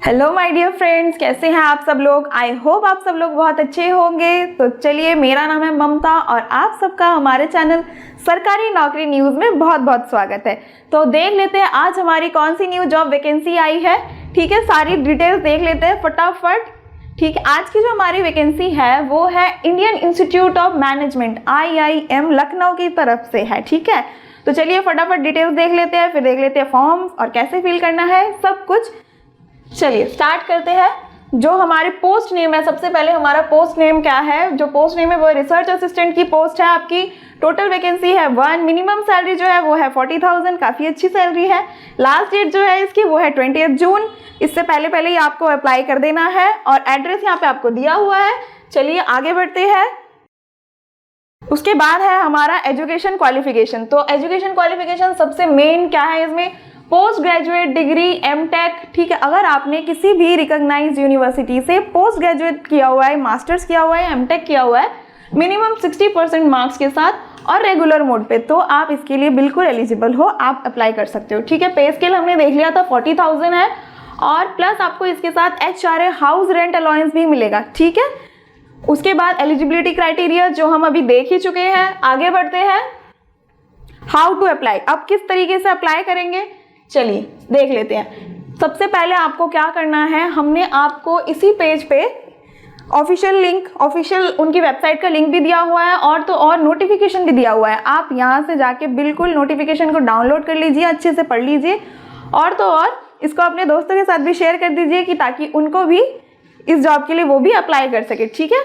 Hello my dear friends, कैसे हैं आप सब लोग। आई होप आप सब लोग बहुत अच्छे होंगे। तो चलिए, मेरा नाम है ममता और आप सबका हमारे चैनल सरकारी नौकरी न्यूज़ में बहुत बहुत स्वागत है। तो देख लेते हैं आज हमारी कौन सी न्यू जॉब वैकेंसी आई है। ठीक है, सारी डिटेल्स देख लेते हैं फटाफट। ठीक है, आज की जो हमारी वैकेंसी है वो है Indian institute of management IIM Lucknow की तरफ से है। ठीक है, तो चलिए फटाफट डिटेल्स देख लेते हैं, फिर देख लेते हैं फॉर्म्स और कैसे फिल करना है सब कुछ। चलिए स्टार्ट करते हैं। जो हमारे पोस्ट नेम है, सबसे पहले हमारा पोस्ट नेम क्या है। जो पोस्ट नेम है वो रिसर्च असिस्टेंट की पोस्ट है आपकी। टोटल वैकेंसी है 1। मिनिमम सैलरी जो है वो है 40,000, काफ़ी अच्छी सैलरी है। लास्ट डेट जो है इसकी वो है 20 जून। इससे पहले ही आपको अप्लाई कर देना है और एड्रेस यहाँ पे आपको दिया हुआ है। चलिए आगे बढ़ते हैं। उसके बाद है हमारा एजुकेशन क्वालिफिकेशन। तो एजुकेशन क्वालिफिकेशन सबसे मेन क्या है इसमें, पोस्ट ग्रेजुएट डिग्री MTech। ठीक है, अगर आपने किसी भी रिकॉग्नाइज्ड यूनिवर्सिटी से पोस्ट ग्रेजुएट किया हुआ है, मास्टर्स किया हुआ है, MTech किया हुआ है, मिनिमम 60% मार्क्स के साथ और रेगुलर मोड पे, तो आप इसके लिए बिल्कुल एलिजिबल हो, आप अप्लाई कर सकते हो। ठीक है, पे स्केल हमने देख लिया था 40,000 है और प्लस आपको इसके साथ HRA हाउस रेंट अलाउंस भी मिलेगा। ठीक है, उसके बाद एलिजिबिलिटी क्राइटेरिया जो हम अभी देख ही चुके हैं। आगे बढ़ते हैं, हाउ टू अप्लाई। अब किस तरीके से अप्लाई करेंगे चलिए देख लेते हैं। सबसे पहले आपको क्या करना है, हमने आपको इसी पेज पे ऑफिशियल लिंक, ऑफिशियल उनकी वेबसाइट का लिंक भी दिया हुआ है और तो और नोटिफिकेशन भी दिया हुआ है। आप यहाँ से जाके बिल्कुल नोटिफिकेशन को डाउनलोड कर लीजिए, अच्छे से पढ़ लीजिए और तो और इसको अपने दोस्तों के साथ भी शेयर कर दीजिए कि ताकि उनको भी इस जॉब के लिए वो भी अप्लाई कर सके। ठीक है,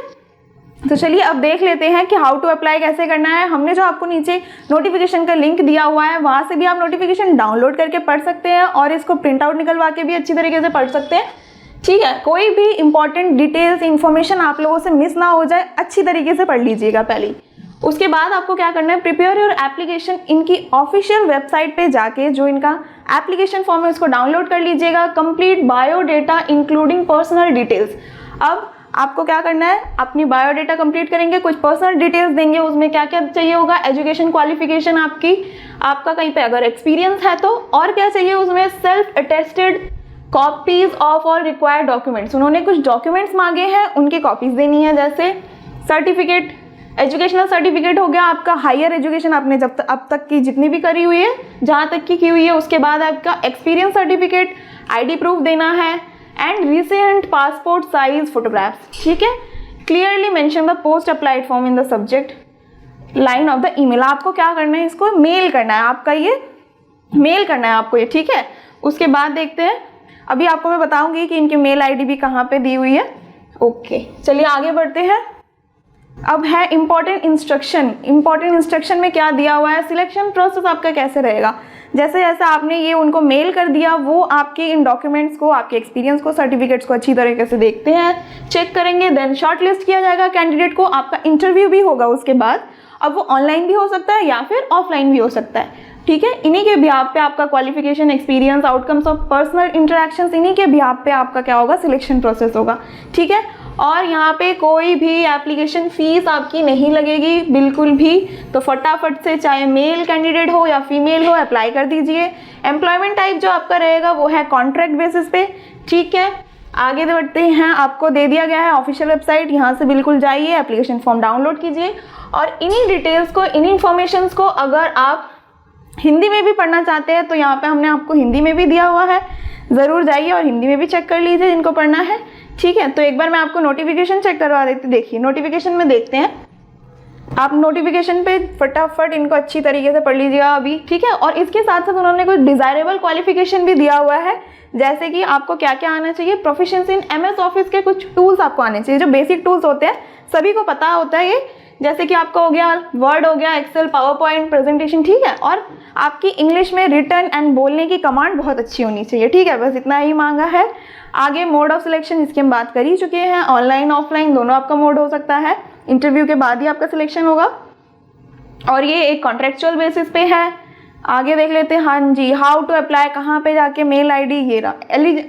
तो चलिए अब देख लेते हैं कि हाउ टू अप्लाई कैसे करना है। हमने जो आपको नीचे नोटिफिकेशन का लिंक दिया हुआ है वहाँ से भी आप नोटिफिकेशन डाउनलोड करके पढ़ सकते हैं और इसको प्रिंट आउट निकलवा के भी अच्छी तरीके से पढ़ सकते हैं। ठीक है, कोई भी इंपॉर्टेंट डिटेल्स इन्फॉर्मेशन आप लोगों से मिस ना हो जाए, अच्छी तरीके से पढ़ लीजिएगा पहले। उसके बाद आपको क्या करना है, प्रिपेयर योर एप्लीकेशन। इनकी ऑफिशियल वेबसाइट पे जाके जो इनका एप्लीकेशन फॉर्म है उसको डाउनलोड कर लीजिएगा। Complete biodata including personal details. अब आपको क्या करना है, अपनी बायोडेटा कंप्लीट करेंगे, कुछ पर्सनल डिटेल्स देंगे, उसमें क्या क्या चाहिए होगा, एजुकेशन क्वालिफिकेशन आपका कहीं पे अगर एक्सपीरियंस है तो, और क्या चाहिए उसमें, self attested copies of all required documents. उन्होंने कुछ डॉक्यूमेंट्स मांगे हैं, उनकी कॉपीज देनी है, जैसे सर्टिफिकेट, एजुकेशनल सर्टिफिकेट हो गया आपका, हायर एजुकेशन आपने जब अब तक की जितनी भी करी हुई है, जहाँ तक की हुई है। उसके बाद आपका एक्सपीरियंस सर्टिफिकेट, ID प्रूफ देना है and recent passport size photographs. ठीक है, clearly mention the post applied form in the subject line of the email. आपको क्या करना है, इसको मेल करना है, आपका ये मेल करना है आपको ये। ठीक है, उसके बाद देखते हैं, अभी आपको मैं बताऊंगी कि इनकी मेल ID भी कहाँ पे दी हुई है। ओके, चलिए आगे बढ़ते हैं। अब है इंपॉर्टेंट इंस्ट्रक्शन। इंपॉर्टेंट इंस्ट्रक्शन में क्या दिया हुआ है, सिलेक्शन प्रोसेस आपका कैसे रहेगा। जैसे जैसे आपने ये उनको मेल कर दिया, वो आपके इन डॉक्यूमेंट्स को, आपके एक्सपीरियंस को, सर्टिफिकेट्स को अच्छी तरीके से देखते हैं, चेक करेंगे, देन शॉर्ट लिस्ट किया जाएगा कैंडिडेट को। आपका इंटरव्यू भी होगा उसके बाद। अब वो ऑनलाइन भी हो सकता है या फिर ऑफलाइन भी हो सकता है। ठीक है, इन्हीं के बिहाफ पे आपका qualification, experience, outcomes of personal interactions, इन्हीं के बिहाफ पे आपका क्या होगा, सिलेक्शन प्रोसेस होगा। ठीक है, और यहाँ पे कोई भी एप्लीकेशन फीस आपकी नहीं लगेगी बिल्कुल भी। तो फटाफट से चाहे मेल कैंडिडेट हो या फीमेल हो, अप्लाई कर दीजिए। एम्प्लॉयमेंट टाइप जो आपका रहेगा वो है कॉन्ट्रैक्ट बेसिस पे। ठीक है, आगे बढ़ते हैं। आपको दे दिया गया है ऑफिशियल वेबसाइट, यहाँ से बिल्कुल जाइए, एप्लीकेशन फॉर्म डाउनलोड कीजिए और इन्हीं डिटेल्स को, इन इन्फॉर्मेशन को अगर आप हिंदी में भी पढ़ना चाहते हैं तो यहाँ पे हमने आपको हिंदी में भी दिया हुआ है, ज़रूर जाइए और हिंदी में भी चेक कर लीजिए जिनको पढ़ना है। ठीक है, तो एक बार मैं आपको नोटिफिकेशन चेक करवा देती। देखिए नोटिफिकेशन में देखते हैं, आप नोटिफिकेशन पे फटाफट इनको अच्छी तरीके से पढ़ लीजिएगा अभी। ठीक है, और इसके साथ साथ उन्होंने कुछ डिज़ायरेबल क्वालिफिकेशन भी दिया हुआ है, जैसे कि आपको क्या क्या आना चाहिए। प्रोफिशिएंसी इन MS ऑफिस के कुछ टूल्स आपको आने चाहिए, जो बेसिक टूल्स होते हैं, सभी को पता होता है ये, जैसे कि आपका हो गया वर्ड, हो गया एक्सेल, पावर पॉइंट, प्रेजेंटेशन। ठीक है, और आपकी इंग्लिश में रिटर्न एंड बोलने की कमांड बहुत अच्छी होनी चाहिए। ठीक है, बस इतना ही मांगा है। आगे मोड ऑफ सिलेक्शन, इसकी हम बात कर ही चुके हैं, ऑनलाइन ऑफलाइन दोनों आपका मोड हो सकता है, इंटरव्यू के बाद ही आपका सिलेक्शन होगा और ये एक कॉन्ट्रेक्चुअल बेसिस पे है। आगे देख लेते हैं। हाँ जी, हाउ टू अप्लाई, कहाँ पे जाके, मेल ID ये रहा।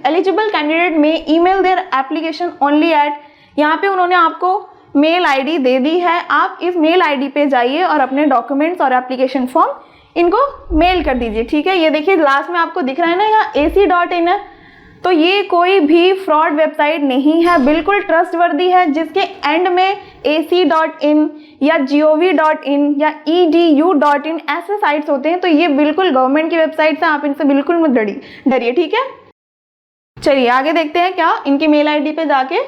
एलिजिबल कैंडिडेट में email their application only at, यहाँ पे उन्होंने आपको मेल ID दे दी है, आप इस मेल ID पे जाइए और अपने डॉक्यूमेंट्स और एप्लीकेशन फॉर्म इनको मेल कर दीजिए। ठीक है, ये देखिए लास्ट में आपको दिख रहा है ना, यहाँ AC.in है, तो ये कोई भी फ्रॉड वेबसाइट नहीं है, बिल्कुल ट्रस्टवर्दी है। जिसके एंड में ac.in या gov.in या edu.in ऐसे साइट्स होते हैं, तो ये बिल्कुल गवर्नमेंट की वेबसाइट्स हैं, आप इनसे बिल्कुल मत डरिए, ठीक है। चलिए आगे देखते हैं क्या इनकी मेल आईडी पे जाके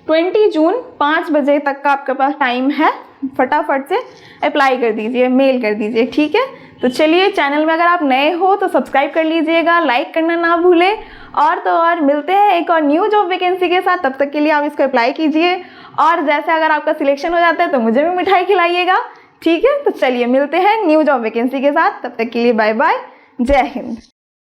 20 जून 5 बजे तक का आपके पास टाइम है, फटाफट से अप्लाई कर दीजिए, मेल कर दीजिए, ठीक है। तो चलिए, चैनल में अगर आप नए हो तो सब्सक्राइब कर लीजिएगा, लाइक करना ना भूलें। और तो और मिलते हैं एक और न्यू जॉब वैकेंसी के साथ, तब तक के लिए आप इसको अप्लाई कीजिए। और जैसे अगर आपका सिलेक्शन हो जाता है तो मुझे भी मिठाई खिलाइएगा, ठीक है। तो चलिए मिलते हैं न्यू जॉब वैकेंसी के साथ, तब तक के लिए बाय बाय, जय हिंद।